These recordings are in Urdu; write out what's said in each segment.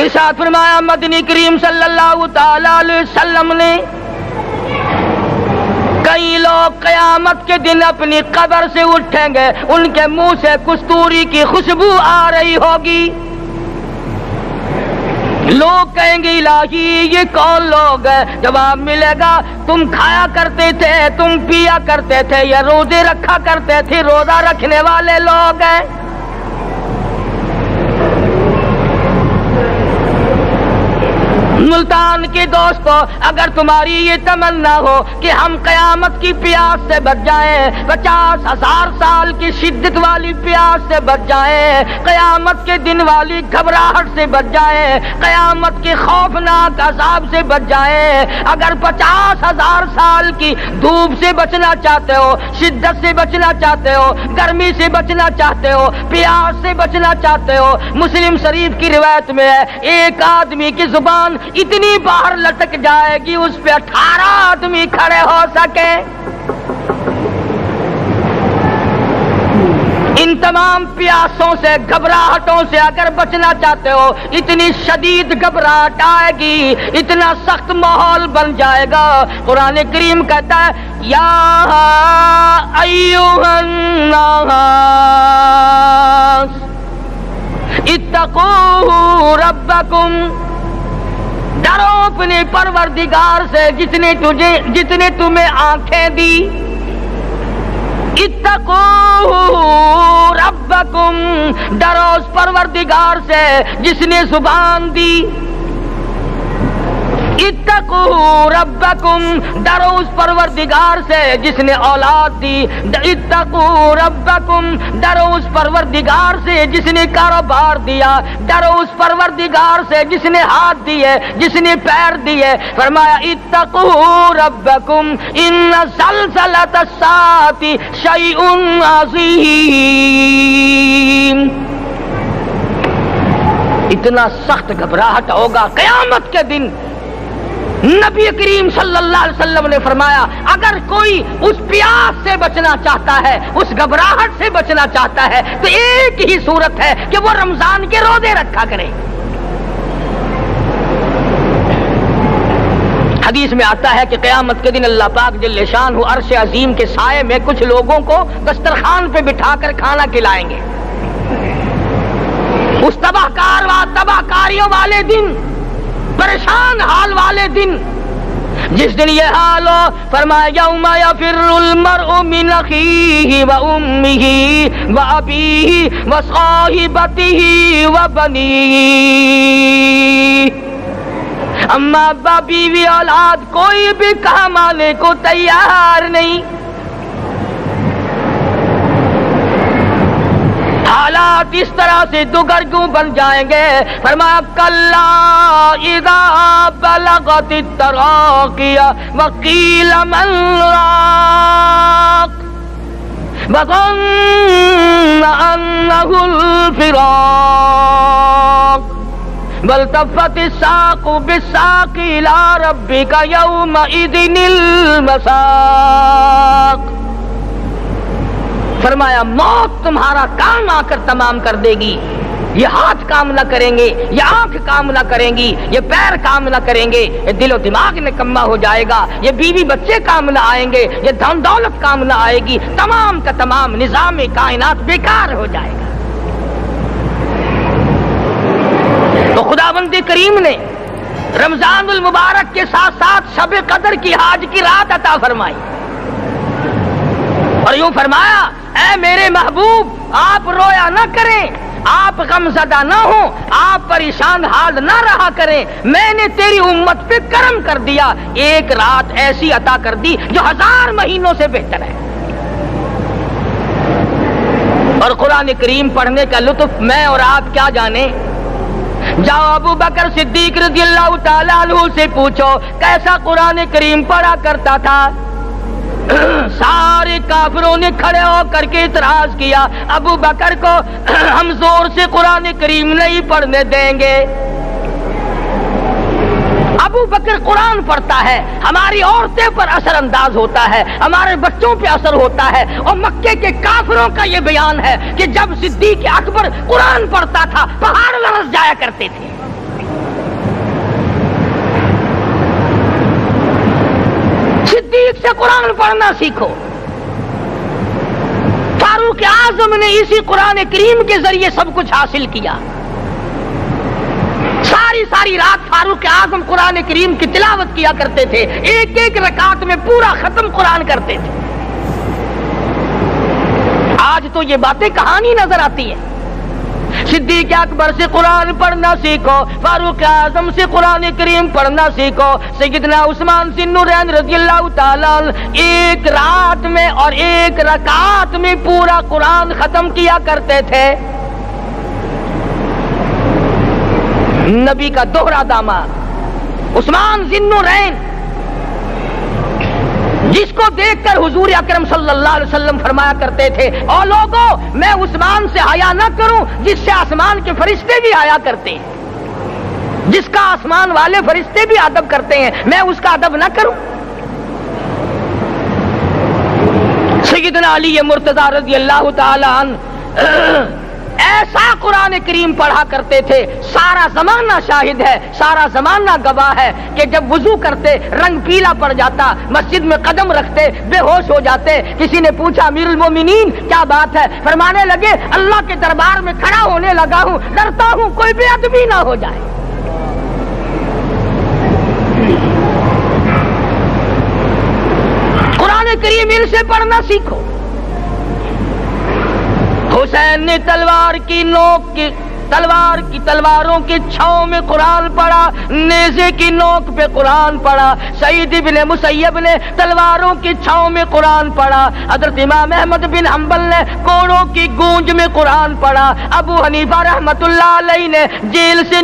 ارشاد فرمایا مدنی کریم صلی اللہ تعالی علیہ وسلم نے کئی لوگ قیامت کے دن اپنی قبر سے اٹھیں گے، ان کے منہ سے کستوری کی خوشبو آ رہی ہوگی، لوگ کہیں گے الہی یہ کون لوگ ہیں؟ جواب ملے گا تم کھایا کرتے تھے، تم پیا کرتے تھے، یا روزے رکھا کرتے تھے، روزہ رکھنے والے لوگ ہیں۔ ملتان کے دوستو، اگر تمہاری یہ تمنا ہو کہ ہم قیامت کی پیاس سے بچ جائیں، 50,000 سال کی شدت والی پیاس سے بچ جائیں، قیامت کے دن والی گھبراہٹ سے بچ جائیں، قیامت کے خوفناک عذاب سے بچ جائیں، اگر 50,000 سال کی دھوپ سے بچنا چاہتے ہو، شدت سے بچنا چاہتے ہو، گرمی سے بچنا چاہتے ہو، پیاس سے بچنا چاہتے ہو، مسلم شریف کی روایت میں ہے ایک آدمی کی زبان اتنی باہر لٹک جائے گی اس پہ 18 آدمی کھڑے ہو سکے۔ ان تمام پیاسوں سے، گھبراہٹوں سے اگر بچنا چاہتے ہو، اتنی شدید گھبراہٹ آئے گی، اتنا سخت ماحول بن جائے گا۔ قرآن کریم کہتا ہے یا ایھا الناس اتقوا ربکم، ڈرو اپنے پروردگار سے جتنے تمہیں آنکھیں دی، اتقوا ربکم، ڈرو اس پروردگار سے جس نے زبان دی، اتقوا ربکم، ڈرو اس پروردگار سے جس نے اولاد دی، اتقوا ربکم، ڈرو اس پروردگار سے جس نے کاروبار دیا، ڈرو اس پروردگار سے جس نے ہاتھ دیے، جس نے پیر دیے۔ فرمایا اتقوا ربکم ان زلزلۃ الساعۃ شیء عظیم، اتنا سخت گھبراہٹ ہوگا قیامت کے دن۔ نبی کریم صلی اللہ علیہ وسلم نے فرمایا اگر کوئی اس پیاس سے بچنا چاہتا ہے، اس گھبراہٹ سے بچنا چاہتا ہے، تو ایک ہی صورت ہے کہ وہ رمضان کے روزے رکھا کرے۔ حدیث میں آتا ہے کہ قیامت کے دن اللہ پاک جل شانہ عرش عظیم کے سائے میں کچھ لوگوں کو دسترخوان پہ بٹھا کر کھانا کھلائیں گے۔ اس تباہ کاریوں والے دن، پریشان حال والے دن، جس دن یہ حال ہو، فرمایا یوم یفر المرء من اخیہ و امہ و ابیہ و صاحبتہ و بنیہ، اما ابا بیوی اولاد کوئی بھی کام آنے کو تیار نہیں۔ حالات اس طرح سے دگرگوں بن جائیں گے۔ فرمایا کلا اذا بلغت التراقی وقیل من راق وظن انہ الفراق والتفت الساق بالساق الى ربک یومئذ المساق۔ فرمایا موت تمہارا کام آ کر تمام کر دے گی، یہ ہاتھ کام نہ کریں گے، یہ آنکھ کام نہ کریں گی، یہ پیر کام نہ کریں گے، یہ دل و دماغ نکما ہو جائے گا، یہ بیوی بچے کام نہ آئیں گے، یہ دھن دولت کام نہ آئے گی، تمام کا تمام نظام کائنات بیکار ہو جائے گا۔ تو خداوند کریم نے رمضان المبارک کے ساتھ ساتھ شب قدر کی حاج کی رات عطا فرمائی، اور یوں فرمایا اے میرے محبوب آپ رویا نہ کریں، آپ غم زدہ نہ ہوں، آپ پریشان حال نہ رہا کریں، میں نے تیری امت پہ کرم کر دیا، ایک رات ایسی عطا کر دی جو 1000 مہینوں سے بہتر ہے۔ اور قرآن کریم پڑھنے کا لطف میں اور آپ کیا جانے۔ جاؤ ابو بکر صدیق رضی اللہ تعالیٰ عنہ سے پوچھو کیسا قرآن کریم پڑھا کرتا تھا۔ سارے کافروں نے کھڑے ہو کر کے اعتراض کیا ابو بکر کو ہم زور سے قرآن کریم نہیں پڑھنے دیں گے۔ ابو بکر قرآن پڑھتا ہے، ہماری عورتیں پر اثر انداز ہوتا ہے، ہمارے بچوں پہ اثر ہوتا ہے، اور مکے کے کافروں کا یہ بیان ہے کہ جب صدیق اکبر قرآن پڑھتا تھا پہاڑ لرز جایا کرتے تھے۔ قرآن پڑھنا سیکھو. فاروق اعظم نے اسی قرآن کریم کے ذریعے سب کچھ حاصل کیا. ساری رات فاروق اعظم قرآن کریم کی تلاوت کیا کرتے تھے, ایک ایک رکعت میں پورا ختم قرآن کرتے تھے. آج تو یہ باتیں کہانی نظر آتی ہیں. صدیق اکبر سے قرآن پڑھنا سیکھو, فاروق اعظم سے قرآن کریم پڑھنا سیکھو. سیدنا عثمان ذی النورین رضی اللہ تعالیٰ ایک رات میں اور ایک رکعت میں پورا قرآن ختم کیا کرتے تھے. نبی کا دوہرا داماد عثمان ذی النورین, جس کو دیکھ کر حضور اکرم صلی اللہ علیہ وسلم فرمایا کرتے تھے, او لوگوں میں عثمان سے حیا نہ کروں جس سے آسمان کے فرشتے بھی حیا کرتے ہیں, جس کا آسمان والے فرشتے بھی ادب کرتے ہیں, میں اس کا ادب نہ کروں. سیدنا علی مرتضی رضی اللہ تعالی عنہ ایسا قرآن کریم پڑھا کرتے تھے, سارا زمانہ شاہد ہے, سارا زمانہ گواہ ہے کہ جب وضو کرتے رنگ پیلا پڑ جاتا, مسجد میں قدم رکھتے بے ہوش ہو جاتے. کسی نے پوچھا امیر المومنین کیا بات ہے؟ فرمانے لگے اللہ کے دربار میں کھڑا ہونے لگا ہوں, ڈرتا ہوں کوئی بے ادبی نہ ہو جائے. قرآن کریم ان سے پڑھنا سیکھو. حسین نے تلواروں کی چھاؤں میں قرآن پڑھا, نیزے کی نوک پہ قرآن پڑھا. سعید ابن مسیب نے تلواروں کی چھاؤں میں قرآن پڑھا. حضرت امام احمد بن حنبل نے کوڑوں کی گونج میں قرآن پڑھا. ابو حنیفہ رحمت اللہ علیہ نے جیل سے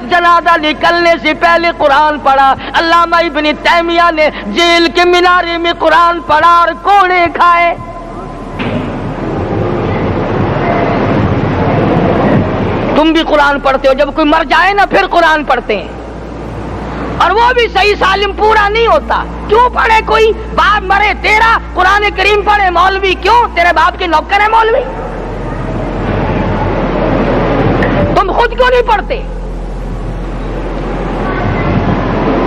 جنازہ نکلنے سے پہلے قرآن پڑھا. علامہ ابن تیمیہ نے جیل کے مینارے میں قرآن پڑھا اور کوڑے کھائے. تم بھی قرآن پڑھتے ہو, جب کوئی مر جائے نا پھر قرآن پڑھتے ہیں, اور وہ بھی صحیح سالم پورا نہیں ہوتا. کیوں پڑھے؟ کوئی باپ مرے تیرا قرآن کریم پڑھے مولوی, کیوں؟ تیرے باپ کے نوکر ہے مولوی. تم خود کیوں نہیں پڑھتے؟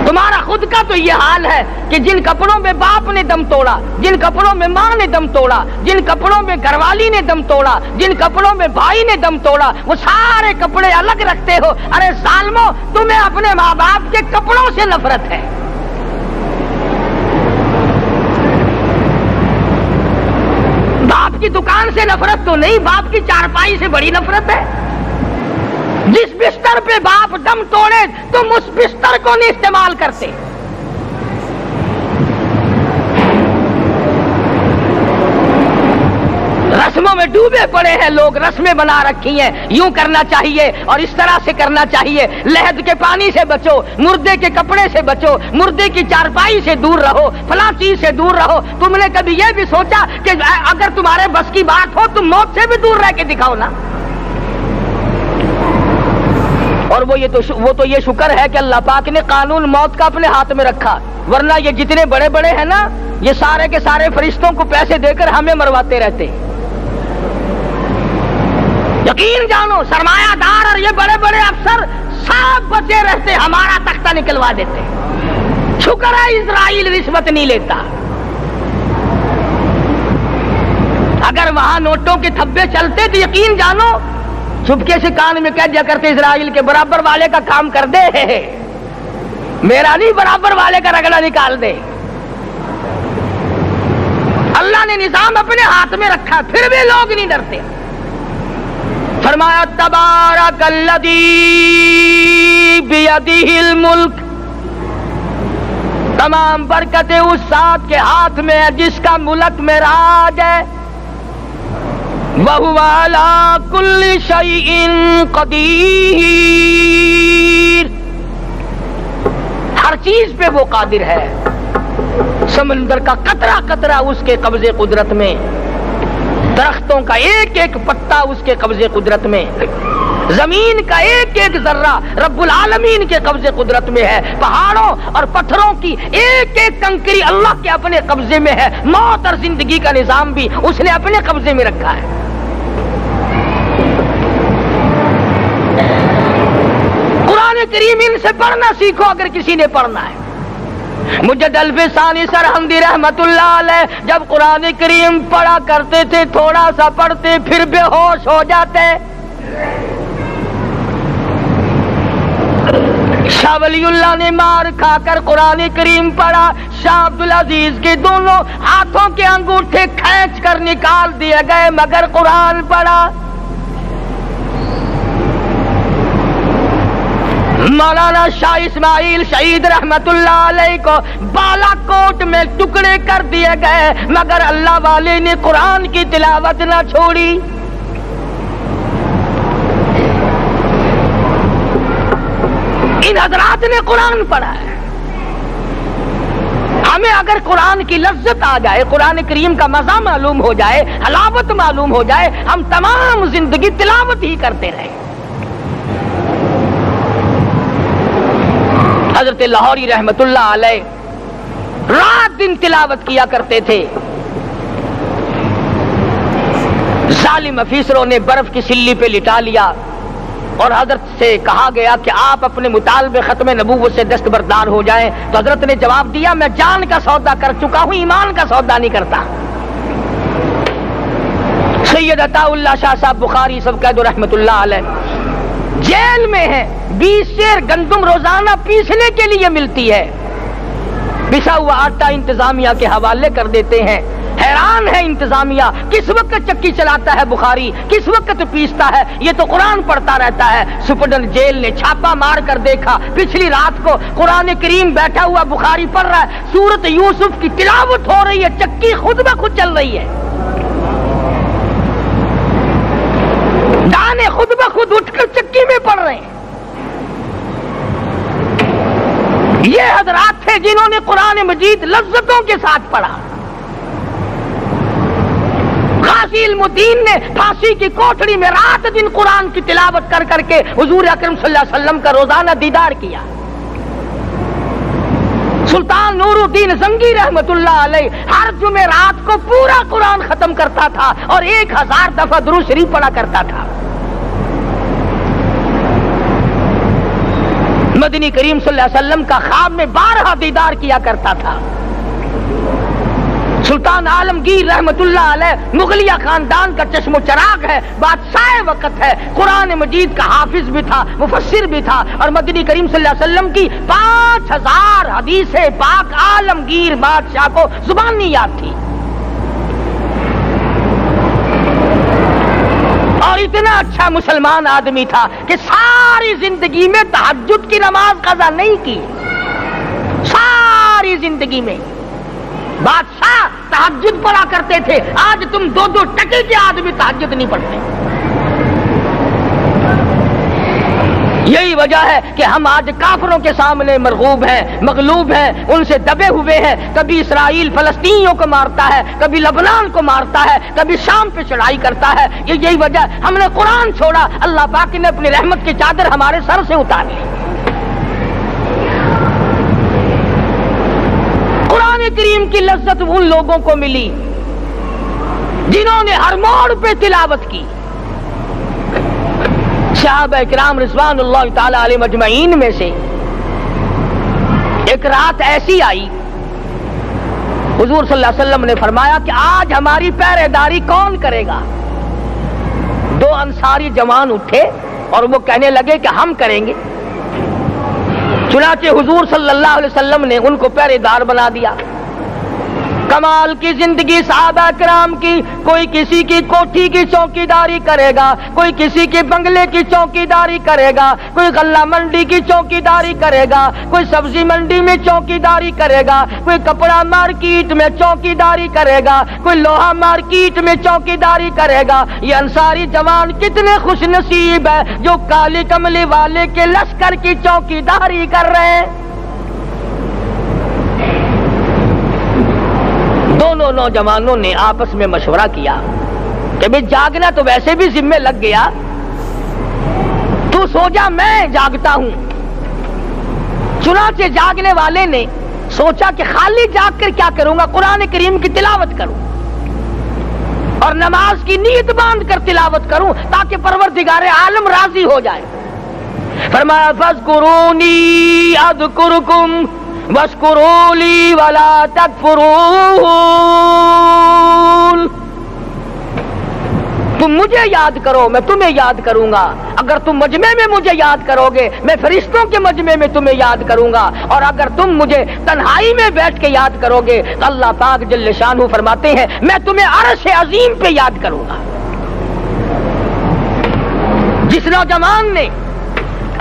تمہارا خود کا تو یہ حال ہے کہ جن کپڑوں میں باپ نے دم توڑا, جن کپڑوں میں ماں نے دم توڑا, جن کپڑوں میں گھر والی نے دم توڑا, جن کپڑوں میں بھائی نے دم توڑا, وہ سارے کپڑے الگ رکھتے ہو. ارے ظالمو, تمہیں اپنے ماں باپ کے کپڑوں سے نفرت ہے. باپ کی دکان سے نفرت تو نہیں, باپ کی چارپائی سے بڑی نفرت ہے. جس بستر پہ باپ دم توڑے تم اس بستر کو نہیں استعمال کرتے. رسموں میں ڈوبے پڑے ہیں لوگ, رسمیں بنا رکھی ہیں, یوں کرنا چاہیے اور اس طرح سے کرنا چاہیے. لہد کے پانی سے بچو, مردے کے کپڑے سے بچو, مردے کی چارپائی سے دور رہو, فلاں چیز سے دور رہو. تم نے کبھی یہ بھی سوچا کہ اگر تمہارے بس کی بات ہو تم موت سے بھی دور رہ کے دکھاؤ نا. اور وہ تو یہ شکر ہے کہ اللہ پاک نے قانون موت کا اپنے ہاتھ میں رکھا, ورنہ یہ جتنے بڑے بڑے ہیں نا, یہ سارے کے سارے فرشتوں کو پیسے دے کر ہمیں مرواتے رہتے. یقین جانو سرمایہ دار اور یہ بڑے بڑے افسر سب بچے رہتے, ہمارا تختہ نکلوا دیتے. شکر ہے اسرائیل رشوت نہیں لیتا. اگر وہاں نوٹوں کے تھبے چلتے تو یقین جانو چپکے سے کان میں کہہ دیا کرتے اسرائیل کے برابر والے کا کام کر دے, میرا نہیں برابر والے کا رگڑا نکال دے. اللہ نے نظام اپنے ہاتھ میں رکھا پھر بھی لوگ نہیں ڈرتے. فرمایا تبارک الذی بیدہ الملک, تمام برکتیں اس ذات کے ہاتھ میں ہے جس کا ملک میں راج ہے. وَهُوَ عَلَى كُلِّ شَيْءٍ قَدِيرٌ, ہر چیز پہ وہ قادر ہے. سمندر کا قطرہ قطرہ اس کے قبضے قدرت میں, درختوں کا ایک ایک پتا اس کے قبضے قدرت میں, زمین کا ایک ایک ذرہ رب العالمین کے قبضے قدرت میں ہے. پہاڑوں اور پتھروں کی ایک ایک کنکری اللہ کے اپنے قبضے میں ہے. موت اور زندگی کا نظام بھی اس نے اپنے قبضے میں رکھا ہے. قرآن کریم ان سے پڑھنا سیکھو اگر کسی نے پڑھنا ہے. مجد الفسانی سرہندی رحمت اللہ علیہ جب قرآن کریم پڑھا کرتے تھے تھوڑا سا پڑھتے پھر بے ہوش ہو جاتے. شاہ ولی اللہ نے مار کھا کر قرآن کریم پڑھا. شاہ عبدالعزیز کے دونوں ہاتھوں کے انگوٹھے کھینچ کر نکال دیے گئے مگر قرآن پڑھا. مولانا شاہ اسماعیل شہید رحمت اللہ علیہ کو بالا کوٹ میں ٹکڑے کر دیے گئے مگر اللہ والے نے قرآن کی تلاوت نہ چھوڑی. ان حضرات نے قرآن پڑھا ہے. ہمیں اگر قرآن کی لذت آ جائے, قرآن کریم کا مزہ معلوم ہو جائے, حلاوت معلوم ہو جائے, ہم تمام زندگی تلاوت ہی کرتے رہیں. حضرت لاہوری رحمت اللہ علیہ رات دن تلاوت کیا کرتے تھے. ظالم افیسروں نے برف کی سلی پہ لٹا لیا اور حضرت سے کہا گیا کہ آپ اپنے مطالبے ختم نبوت سے دستبردار ہو جائیں. تو حضرت نے جواب دیا میں جان کا سودا کر چکا ہوں, ایمان کا سودا نہیں کرتا. سید عطا اللہ شاہ صاحب بخاری سب قید رحمت اللہ علیہ جیل میں ہے. 20 سیر گندم روزانہ پیسنے کے لیے ملتی ہے. پسا ہوا آٹا انتظامیہ کے حوالے کر دیتے ہیں. حیران ہے انتظامیہ, کس وقت چکی چلاتا ہے بخاری, کس وقت پیستا ہے, یہ تو قرآن پڑھتا رہتا ہے. سپرڈنٹ جیل نے چھاپا مار کر دیکھا, پچھلی رات کو قرآن کریم بیٹھا ہوا بخاری پڑھ رہا ہے, سورت یوسف کی تلاوت ہو رہی ہے, چکی خود بخود چل رہی ہے, دانے خود بخود اٹھ کر چکی میں پڑھ رہے ہیں. یہ حضرات تھے جنہوں نے قرآن مجید لذتوں کے ساتھ پڑھا. غازی علم الدین نے پھانسی کی کوٹڑی میں رات دن قرآن کی تلاوت کر کر کے حضور اکرم صلی اللہ علیہ وسلم کا روزانہ دیدار کیا. سلطان نور الدین زنگی رحمت اللہ علیہ ہر جمعرات کو پورا قرآن ختم کرتا تھا اور 1000 دفعہ درود شریف پڑھا کرتا تھا. مدنی کریم صلی اللہ علیہ وسلم کا خواب میں 12 دیدار کیا کرتا تھا. سلطان عالمگیر رحمت اللہ علیہ مغلیہ خاندان کا چشم و چراغ ہے, بادشاہ وقت ہے, قرآن مجید کا حافظ بھی تھا, مفسر بھی تھا, اور مدنی کریم صلی اللہ علیہ وسلم کی 5000 حدیث پاک عالمگیر بادشاہ کو زبانی یاد تھی. اور اتنا اچھا مسلمان آدمی تھا کہ ساری زندگی میں تہجد کی نماز قضا نہیں کی. ساری زندگی میں بادشاہ تہجد پڑھا کرتے تھے. آج تم 2 ٹکے کے آدمی تہجد نہیں پڑھتے. یہی وجہ ہے کہ ہم آج کافروں کے سامنے مرغوب ہیں, مغلوب ہیں, ان سے دبے ہوئے ہیں. کبھی اسرائیل فلسطینیوں کو مارتا ہے, کبھی لبنان کو مارتا ہے, کبھی شام پہ چڑھائی کرتا ہے. یہی وجہ, ہم نے قرآن چھوڑا, اللہ پاک نے اپنی رحمت کی چادر ہمارے سر سے اتاری. قرآن کریم کی لذت ان لوگوں کو ملی جنہوں نے ہر موڑ پہ تلاوت کی. صحابہ کرام رضوان اللہ تعالی علیہ مجمعین میں سے ایک رات ایسی آئی, حضور صلی اللہ علیہ وسلم نے فرمایا کہ آج ہماری پہرے داری کون کرے گا. 2 انصاری جوان اٹھے اور وہ کہنے لگے کہ ہم کریں گے. چنانچہ حضور صلی اللہ علیہ وسلم نے ان کو پہرے دار بنا دیا. کمال کی زندگی صحابہ کرام کی. کوئی کسی کی کوٹھی کی چوکیداری کرے گا, کوئی کسی کے بنگلے کی چوکیداری کرے گا, کوئی غلہ منڈی کی چوکیداری کرے گا, کوئی سبزی منڈی میں چوکیداری کرے گا, کوئی کپڑا مارکیٹ میں چوکیداری کرے گا, کوئی لوہا مارکیٹ میں چوکیداری کرے گا. یہ انصاری جوان کتنے خوش نصیب ہے جو کالی کملی والے کے لشکر کی چوکیداری کر رہے ہیں. دونوں نوجوانوں نے آپس میں مشورہ کیا کہ بھئی جاگنا تو ویسے بھی ذمہ لگ گیا, تو سو جا, میں جاگتا ہوں. چنانچہ جاگنے والے نے سوچا کہ خالی جاگ کر کیا کروں گا, قرآن کریم کی تلاوت کروں اور نماز کی نیت باندھ کر تلاوت کروں تاکہ پروردگار عالم راضی ہو جائے. فرمایا فَاذْكُرُونِي أَذْكُرُكُمْ وَاشْكُرُوا لِي وَلَا تَكْفُرُونَ، تم مجھے یاد کرو میں تمہیں یاد کروں گا، اگر تم مجمع میں مجھے یاد کرو گے میں فرشتوں کے مجمع میں تمہیں یاد کروں گا، اور اگر تم مجھے تنہائی میں بیٹھ کے یاد کرو گے تو اللہ پاک جل شانہ فرماتے ہیں میں تمہیں عرش عظیم پہ یاد کروں گا۔ جس نوجوان نے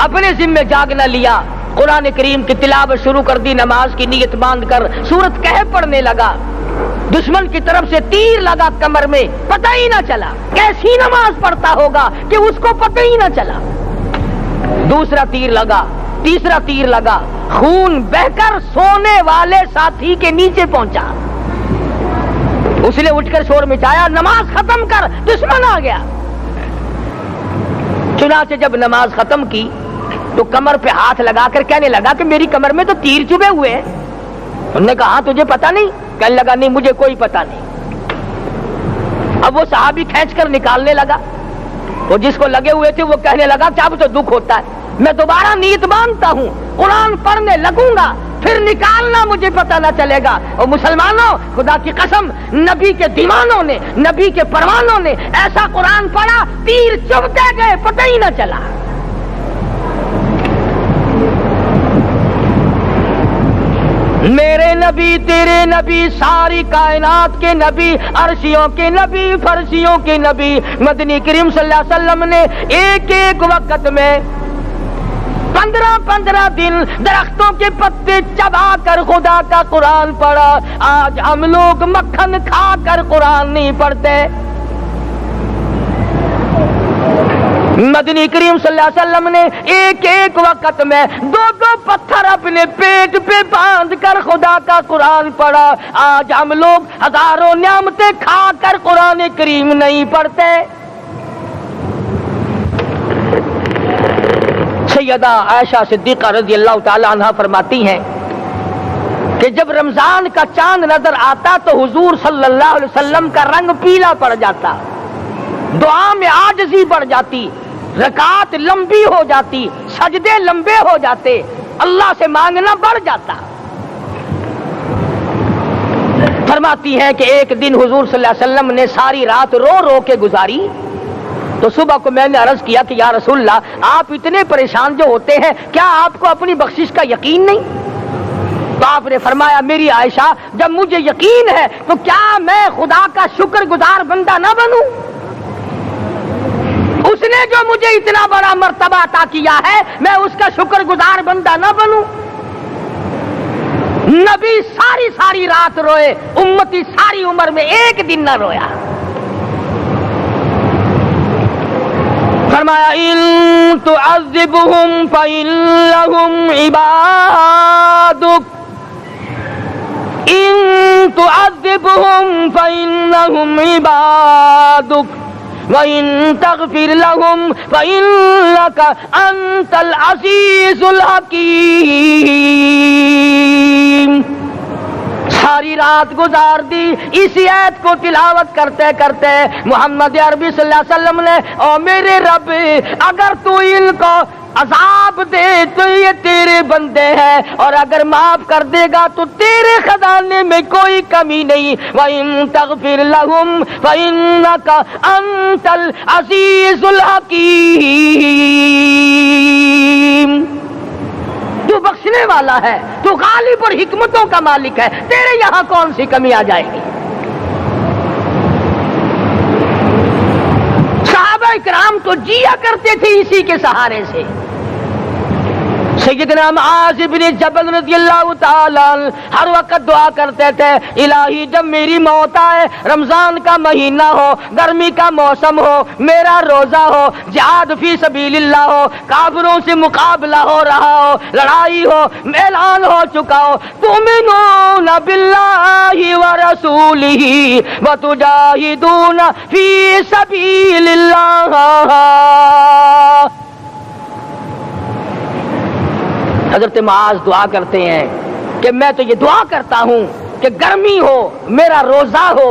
اپنے ذمہ جاگنا لیا، قرآن کریم کی تلاوت شروع کر دی، نماز کی نیت باندھ کر سورت کہف پڑھنے لگا، دشمن کی طرف سے تیر لگا کمر میں، پتہ ہی نہ چلا کیسی نماز پڑھتا ہوگا کہ اس کو پتہ ہی نہ چلا، دوسرا تیر لگا، تیسرا تیر لگا، خون بہ کر سونے والے ساتھی کے نیچے پہنچا، اس نے اٹھ کر شور مچایا نماز ختم کر دشمن آ گیا۔ چنانچہ جب نماز ختم کی تو کمر پہ ہاتھ لگا کر کہنے لگا کہ میری کمر میں تو تیر چبھے ہوئے ہیں۔ انہوں نے کہا تجھے پتہ نہیں؟ کہنے لگا نہیں مجھے کوئی پتہ نہیں۔ اب وہ صحابی کھینچ کر نکالنے لگا، وہ جس کو لگے ہوئے تھے وہ کہنے لگا کہ اب تو دکھ ہوتا ہے، میں دوبارہ نیت باندھتا ہوں، قرآن پڑھنے لگوں گا، پھر نکالنا مجھے پتہ نہ چلے گا۔ اور مسلمانوں خدا کی قسم نبی کے دیوانوں نے، نبی کے پروانوں نے ایسا قرآن پڑھا تیر چبھتے گئے پتہ ہی نہ چلا۔ میرے نبی تیرے نبی ساری کائنات کے نبی، عرشیوں کے نبی فرشیوں کے نبی مدنی کریم صلی اللہ علیہ وسلم نے ایک ایک وقت میں 15 دن درختوں کے پتے چبا کر خدا کا قرآن پڑھا۔ آج ہم لوگ مکھن کھا کر قرآن نہیں پڑھتے۔ مدنی کریم صلی اللہ علیہ وسلم نے ایک ایک وقت میں 2 پتھر اپنے پیٹ پہ باندھ کر خدا کا قرآن پڑھا۔ آج ہم لوگ ہزاروں نعمتیں کھا کر قرآن کریم نہیں پڑھتے۔ سیدہ عائشہ صدیقہ رضی اللہ تعالی عنہ فرماتی ہیں کہ جب رمضان کا چاند نظر آتا تو حضور صلی اللہ علیہ وسلم کا رنگ پیلا پڑ جاتا، دعا میں عاجزی بڑھ جاتی، رکعت لمبی ہو جاتی، سجدے لمبے ہو جاتے، اللہ سے مانگنا بڑھ جاتا۔ فرماتی ہیں کہ ایک دن حضور صلی اللہ علیہ وسلم نے ساری رات رو رو کے گزاری، تو صبح کو میں نے عرض کیا کہ یا رسول اللہ آپ اتنے پریشان جو ہوتے ہیں کیا آپ کو اپنی بخشش کا یقین نہیں؟ تو آپ نے فرمایا میری عائشہ جب مجھے یقین ہے تو کیا میں خدا کا شکر گزار بندہ نہ بنوں؟ اس نے جو مجھے اتنا بڑا مرتبہ عطا کیا ہے میں اس کا شکر گزار بندہ نہ بنوں؟ نبی ساری رات روئے، امتی ساری عمر میں ایک دن نہ رویا۔ فرمایا ان تعذبهم فإنهم عبادك، ان تعذبهم فإنهم عبادك وَإِن تَغْفِرْ لَهُمْ فَإِنَّكَ أَنْتَ الْعَزِيزُ الْحَكِيمُ۔ ساری رات گزار دی اسی آیت کو تلاوت کرتے کرتے محمد عربی صلی اللہ علیہ وسلم نے او میرے رب اگر تو ان کو عذاب دے تو یہ تیرے بندے ہیں، اور اگر معاف کر دے گا تو تیرے خزانے میں کوئی کمی نہیں۔ وَإِن تَغْفِرْ لَهُمْ فَإِنَّكَ أَنْتَ الْعَزِيزُ الْحَكِيمُ۔ تو بخشنے والا ہے، تو غالب اور حکمتوں کا مالک ہے، تیرے یہاں کون سی کمی آ جائے گی؟ صحابہ کرام تو جیا کرتے تھے اسی کے سہارے سے۔ سیدنا معاذ بن جبل رضی اللہ تعالیٰ ہر وقت دعا کرتے تھے الہی جب میری موت آئے، رمضان کا مہینہ ہو، گرمی کا موسم ہو، میرا روزہ ہو، جہاد فی سبیل اللہ ہو، کافروں سے مقابلہ ہو رہا ہو، لڑائی ہو، اعلان ہو چکا ہو، تؤمنون باللہ ورسولہ وتجاہدون فی سبیل اللہ۔ حضرت معاذ دعا کرتے ہیں کہ میں تو یہ دعا کرتا ہوں کہ گرمی ہو، میرا روزہ ہو،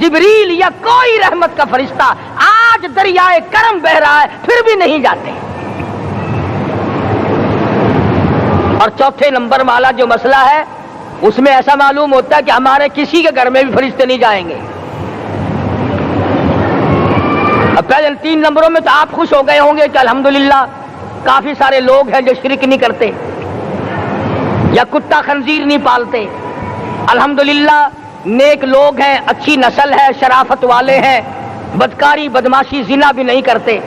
جبریل یا کوئی رحمت کا فرشتہ آج دریائے کرم بہ رہا ہے پھر بھی نہیں جاتے. اور چوتھے نمبر والا جو مسئلہ ہے اس میں ایسا معلوم ہوتا ہے کہ ہمارے کسی کے گھر میں بھی فرشتے نہیں جائیں گے. اب پہلے 3 نمبروں میں تو آپ خوش ہو گئے ہوں گے کہ الحمدللہ کافی سارے لوگ ہیں جو شرک نہیں کرتے یا کتا خنزیر نہیں پالتے. الحمدللہ نیک لوگ ہیں، اچھی نسل ہے، شرافت والے ہیں، بدکاری بدماشی زنا بھی نہیں کرتے.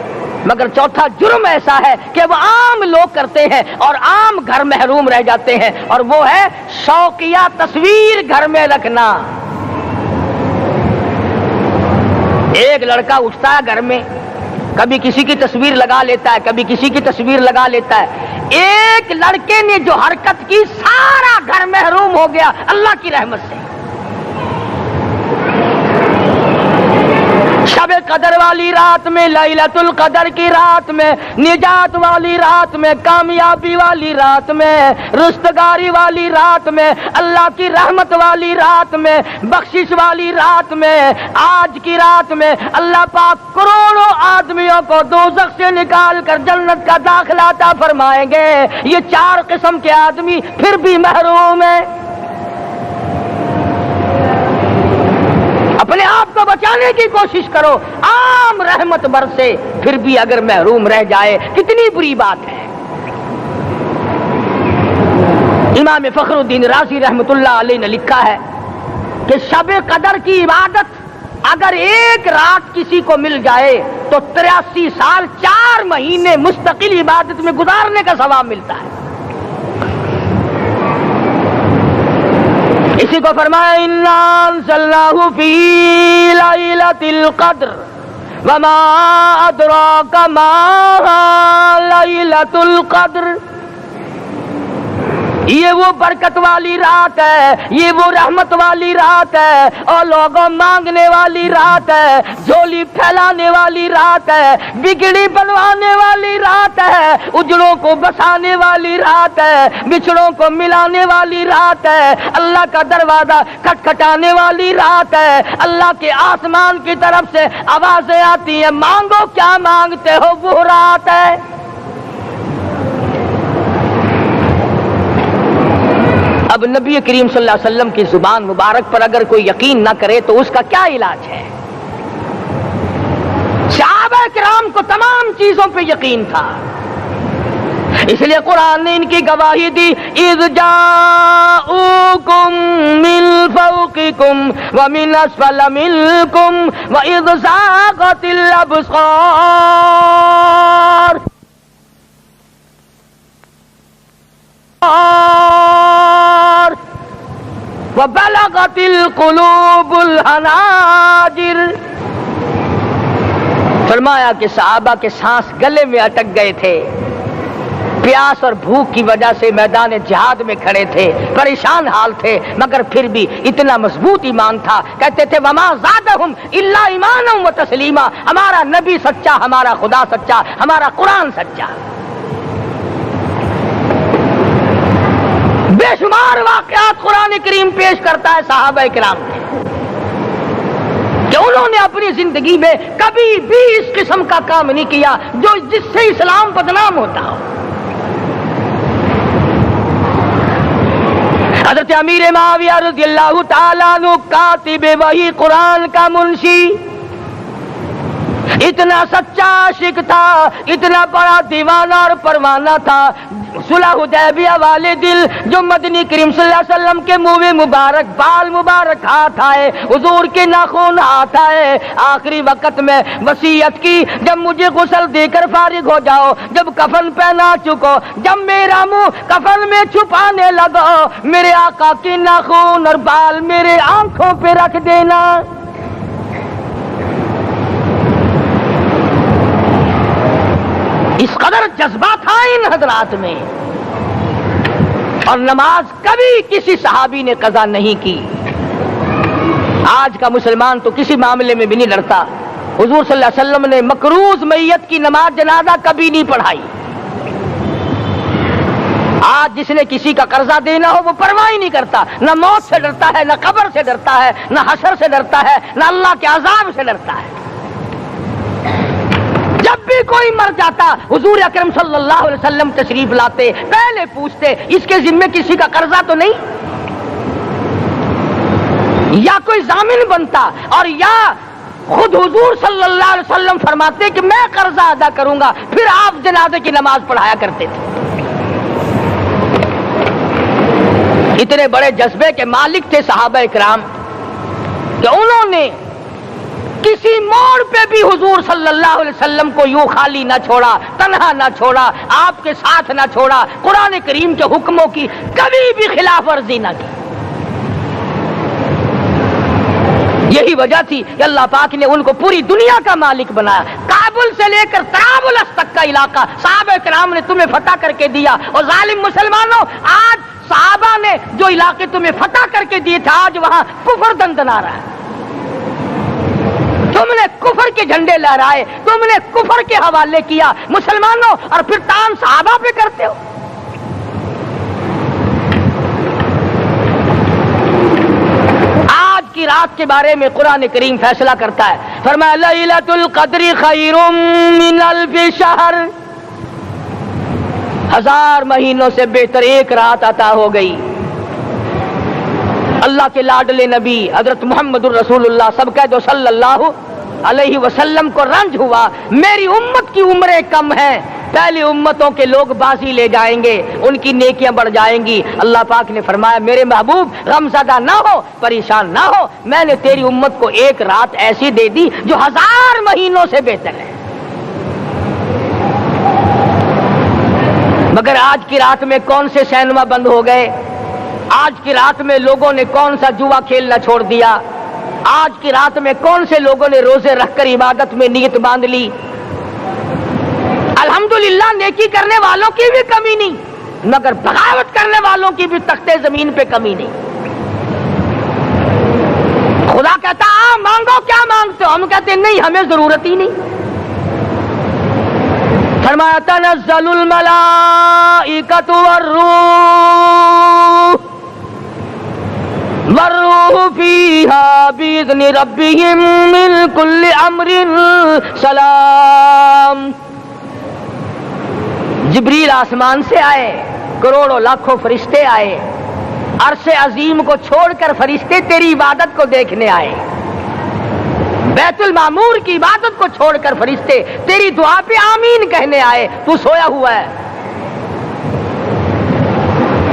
مگر چوتھا جرم ایسا ہے کہ وہ عام لوگ کرتے ہیں اور عام گھر محروم رہ جاتے ہیں، اور وہ ہے شوقیہ تصویر گھر میں رکھنا. ایک لڑکا اٹھتا ہے گھر میں، کبھی کسی کی تصویر لگا لیتا ہے، کبھی کسی کی تصویر لگا لیتا ہے. ایک لڑکے نے جو حرکت کی سارا گھر محروم ہو گیا اللہ کی رحمت سے. شب قدر والی رات میں، لیلۃ القدر کی رات میں، نجات والی رات میں، کامیابی والی رات میں، رستگاری والی رات میں، اللہ کی رحمت والی رات میں، بخشش والی رات میں، آج کی رات میں اللہ پاک کروڑوں آدمیوں کو دوزخ سے نکال کر جنت کا داخلہ عطا فرمائیں گے. یہ 4 قسم کے آدمی پھر بھی محروم ہیں. اپنے آپ کو بچانے کی کوشش کرو. عام رحمت برسے پھر بھی اگر محروم رہ جائے کتنی بری بات ہے. امام فخر الدین رازی رحمت اللہ علیہ نے لکھا ہے کہ شب قدر کی عبادت اگر ایک رات کسی کو مل جائے تو 83 سال 4 مہینے مستقل عبادت میں گزارنے کا ثواب ملتا ہے. اسی کو فرمایا انا انزلناہ فی لیلۃ القدر وما ادراک ما لیلۃ القدر. یہ وہ برکت والی رات ہے، یہ وہ رحمت والی رات ہے، اور لوگوں مانگنے والی رات ہے، جھولی پھیلانے والی رات ہے، بگڑی بنوانے والی رات ہے، اجڑوں کو بسانے والی رات ہے، بچھڑوں کو ملانے والی رات ہے، اللہ کا دروازہ کھٹکھٹانے والی رات ہے. اللہ کے آسمان کی طرف سے آوازیں آتی ہیں مانگو کیا مانگتے ہو، وہ رات ہے. اب نبی کریم صلی اللہ علیہ وسلم کی زبان مبارک پر اگر کوئی یقین نہ کرے تو اس کا کیا علاج ہے؟ صحابہ کرام کو تمام چیزوں پہ یقین تھا، اس لیے قرآن نے ان کی گواہی دی اذ جاءوکم من فوقکم ومن اسفل منکم واذ زاغت الابصار وبلغت القلوب الحناجر. فرمایا کہ صحابہ کے سانس گلے میں اٹک گئے تھے، پیاس اور بھوک کی وجہ سے میدان جہاد میں کھڑے تھے، پریشان حال تھے، مگر پھر بھی اتنا مضبوط ایمان تھا. کہتے تھے وما زادہم الا ایمانا و تسلیما. ہمارا نبی سچا، ہمارا خدا سچا، ہمارا قرآن سچا. بے شمار واقعات قرآن کریم پیش کرتا ہے صحابہ کرام نے کہ انہوں نے اپنی زندگی میں کبھی بھی اس قسم کا کام نہیں کیا جس سے اسلام بدنام ہوتا ہو. حضرت امیر معاویہ رضی اللہ تعالیٰ عنہ کاتب وحی قرآن کا منشی، اتنا سچا عاشق تھا، اتنا بڑا دیوانہ اور پروانہ تھا. صلح حدیبیہ والے دل جو مدنی کریم صلی اللہ علیہ وسلم کے منہ مبارک، بال مبارک ہاتھ آئے، حضور کے ناخن ہاتھ آئے، آخری وقت میں وصیت کی جب مجھے غسل دے کر فارغ ہو جاؤ، جب کفن پہنا چکو، جب میرا منہ کفن میں چھپانے لگو، میرے آقا کے ناخن اور بال میرے آنکھوں پہ رکھ دینا. اس قدر جذبہ تھا ان حضرات میں. اور نماز کبھی کسی صحابی نے قضا نہیں کی. آج کا مسلمان تو کسی معاملے میں بھی نہیں لڑتا. حضور صلی اللہ علیہ وسلم نے مکروز میت کی نماز جنازہ کبھی نہیں پڑھائی. آج جس نے کسی کا قرضہ دینا ہو وہ پرواہ ہی نہیں کرتا، نہ موت سے ڈرتا ہے، نہ قبر سے ڈرتا ہے، نہ حشر سے ڈرتا ہے، نہ اللہ کے عذاب سے ڈرتا ہے۔ جب بھی کوئی مر جاتا حضور اکرم صلی اللہ علیہ وسلم تشریف لاتے، پہلے پوچھتے اس کے ذمے کسی کا قرضہ تو نہیں، یا کوئی ضامن بنتا، اور یا خود حضور صلی اللہ علیہ وسلم فرماتے کہ میں قرضہ ادا کروں گا، پھر آپ جنازے کی نماز پڑھایا کرتے تھے۔ اتنے بڑے جذبے کے مالک تھے صحابہ اکرام کہ انہوں نے کسی موڑ پہ بھی حضور صلی اللہ علیہ وسلم کو یوں خالی نہ چھوڑا، تنہا نہ چھوڑا، آپ کے ساتھ نہ چھوڑا، قرآن کریم کے حکموں کی کبھی بھی خلاف ورزی نہ کی۔ یہی وجہ تھی کہ اللہ پاک نے ان کو پوری دنیا کا مالک بنایا۔ کابل سے لے کر طرابلس تک کا علاقہ صحابہ کرام نے تمہیں فتح کر کے دیا، اور ظالم مسلمانوں آج صحابہ نے جو علاقے تمہیں فتح کر کے دیے تھے آج وہاں کفر دندنا رہا ہے۔ تم نے کفر کے جھنڈے لہرائے، تم نے کفر کے حوالے کیا مسلمانوں، اور پھر تان صحابہ پہ کرتے ہو۔ کی رات کے بارے میں قرآن کریم فیصلہ کرتا ہے، فرمایا لیلۃ القدر خیر من الف شہر، 1000 مہینوں سے بہتر ایک رات عطا ہو گئی۔ اللہ کے لاڈلے نبی حضرت محمد الرسول اللہ سب کہہ دو صلی اللہ علیہ وسلم کو رنج ہوا، میری امت کی عمریں کم ہیں، پہلی امتوں کے لوگ بازی لے جائیں گے، ان کی نیکیاں بڑھ جائیں گی۔ اللہ پاک نے فرمایا میرے محبوب غمزدہ نہ ہو، پریشان نہ ہو، میں نے تیری امت کو ایک رات ایسی دے دی جو 1000 مہینوں سے بہتر ہے۔ مگر آج کی رات میں کون سے سینما بند ہو گئے، آج کی رات میں لوگوں نے کون سا جوا کھیلنا چھوڑ دیا، آج کی رات میں کون سے لوگوں نے روزے رکھ کر عبادت میں نیت باندھ لی۔ الحمدللہ نیکی کرنے والوں کی بھی کمی نہیں، مگر بغاوت کرنے والوں کی بھی تختے زمین پہ کمی نہیں۔ خدا کہتا مانگو کیا مانگتے ہو، ہم کہتے نہیں ہمیں ضرورت ہی نہیں۔ فرمایا تنزل الملائکۃ والروح فیہا بإذن ربہم من کل امر سلام۔ جبریل آسمان سے آئے، کروڑوں لاکھوں فرشتے آئے، عرش عظیم کو چھوڑ کر فرشتے تیری عبادت کو دیکھنے آئے، بیت المعمور کی عبادت کو چھوڑ کر فرشتے تیری دعا پہ آمین کہنے آئے، تو سویا ہوا ہے۔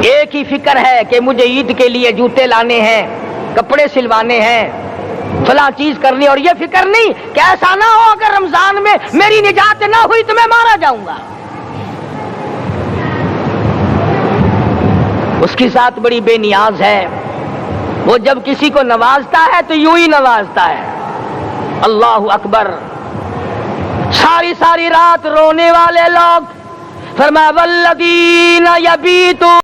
ایک ہی فکر ہے کہ مجھے عید کے لیے جوتے لانے ہیں، کپڑے سلوانے ہیں، فلاں چیز کرنی، اور یہ فکر نہیں کہ ایسا نہ ہو اگر رمضان میں میری نجات نہ ہوئی تو میں مارا جاؤں گا۔ اس کی ذات بڑی بے نیاز ہے، وہ جب کسی کو نوازتا ہے تو یوں ہی نوازتا ہے۔ اللہ اکبر۔ ساری رات رونے والے لوگ، فرمایا والذین یبیتون